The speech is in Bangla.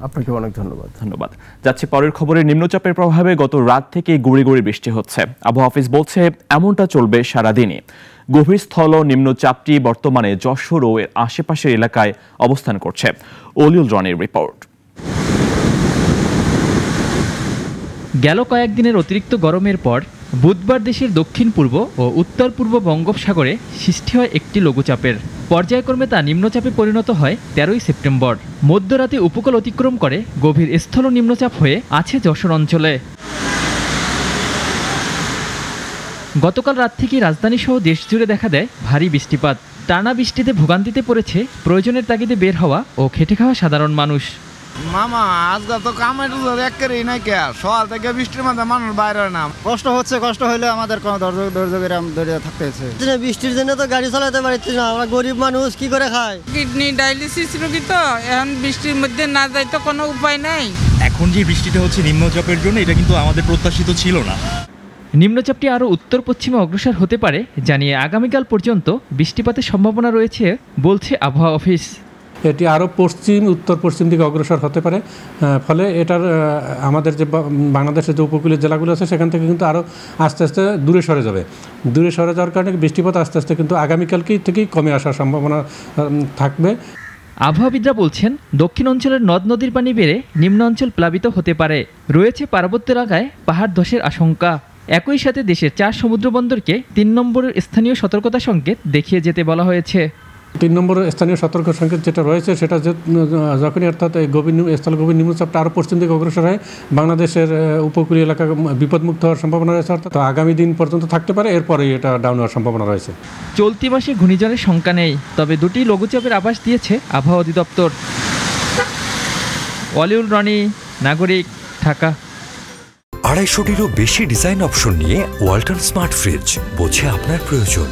আপনাকে অনেক ধন্যবাদ। যাচ্ছে পরের খবরে। নিম্নচাপের প্রভাবে গত রাত থেকে গুঁড়ি গুঁড়ি বৃষ্টি হচ্ছে। আবহাওয়া অফিস বলছে এমনটা চলবে সারাদিনই। গভীর স্থল নিম্নচাপটি বর্তমানে যশোর ও এর আশেপাশের এলাকায় অবস্থান করছে। অলিউল রনির রিপোর্ট। গেল কয়েকদিনের অতিরিক্ত গরমের পর বুধবার দেশের দক্ষিণ পূর্ব ও উত্তর পূর্ব বঙ্গোপসাগরে সৃষ্টি হয় একটি লঘুচাপের। পর্যায়ক্রমে তা নিম্নচাপে পরিণত হয় 13ই সেপ্টেম্বর। মধ্যরাতে উপকূল অতিক্রম করে গভীর স্থল নিম্নচাপ হয়ে আছে যশোর অঞ্চলে। গতকাল রাত থেকে রাজধানী সহ দেশ জুড়ে দেখা দেয় ভারী বৃষ্টিপাত। টানা বৃষ্টিতে ভোগান্তিতে পড়েছে প্রয়োজনের তাগিদে বের হওয়া ও খেটে খাওয়া সাধারণ মানুষ। মামা আজকাল তো কামের একেবারেই নাই কে, সকাল থেকে বৃষ্টির মধ্যে মানুষ বাইরে না। কষ্ট হলে আমাদের কোনো ধৈর্য থাকতে হচ্ছে। বৃষ্টির জন্য তো গাড়ি চালাতে পারছি না, আমরা গরিব মানুষ কি করে খাই। কিডনি ডায়ালিসিস রোগী তো, এখন বৃষ্টির মধ্যে না যাই তো কোনো উপায় নাই। এখন যে বৃষ্টিটা হচ্ছে নিম্নচাপের জন্য, এটা কিন্তু আমাদের প্রত্যাশিত ছিল না। নিম্নচাপটি আরও উত্তর পশ্চিমে অগ্রসর হতে পারে জানিয়ে আগামীকাল পর্যন্ত বৃষ্টিপাতের সম্ভাবনা রয়েছে বলছে আবহাওয়া অফিস। এটি আরও উত্তর পশ্চিম দিকে অগ্রসর হতে পারে। ফলে এটার আমাদের যে বাংলাদেশের যে উপকূলীয় জেলাগুলো আছে সেখান থেকে কিন্তু আরও আস্তে আস্তে দূরে সরে যাবে। দূরে সরে যাওয়ার কারণে বৃষ্টিপাত আস্তে আস্তে কিন্তু থেকেই কমে আসার সম্ভাবনা থাকবে। আবহাওয়াবিদরা বলছেন দক্ষিণ অঞ্চলের নদ নদীর পানি বেড়ে নিম্ন অঞ্চল প্লাবিত হতে পারে। রয়েছে পার্বত্য এলাকায় পাহাড় ধসের আশঙ্কা। একই সাথে দেশের 4 সমুদ্র বন্দরকে 3 নম্বরের স্থানীয় সতর্কতা সংকেত দেখিয়ে যেতে বলা হয়েছে। 3 নম্বর স্থানীয় সতর্ক সংকেত যেটা রয়েছে সেটা যখনই অর্থাৎ গভীর নিম্নচাপটা আরও পশ্চিম দিকে অগ্রসর হয় বাংলাদেশের উপকূলীয় এলাকা বিপদমুক্ত হওয়ার সম্ভাবনা রয়েছে, অর্থাৎ আগামী দিন পর্যন্ত থাকতে পারে, এরপরেই এটা ডাউন হওয়ার সম্ভাবনা রয়েছে। চলতি মাসে ঘূর্ণিঝড়ের শঙ্কা নেই, তবে 2টি লঘুচাপের আভাস দিয়েছে আবহাওয়া অধিদপ্তর। অলিউল রনি, নাগরিক, ঢাকা। 250টিরও বেশি ডিজাইন অপশন নিয়ে ওয়ালটন স্মার্ট ফ্রিজ, বোঝে আপনার প্রয়োজন।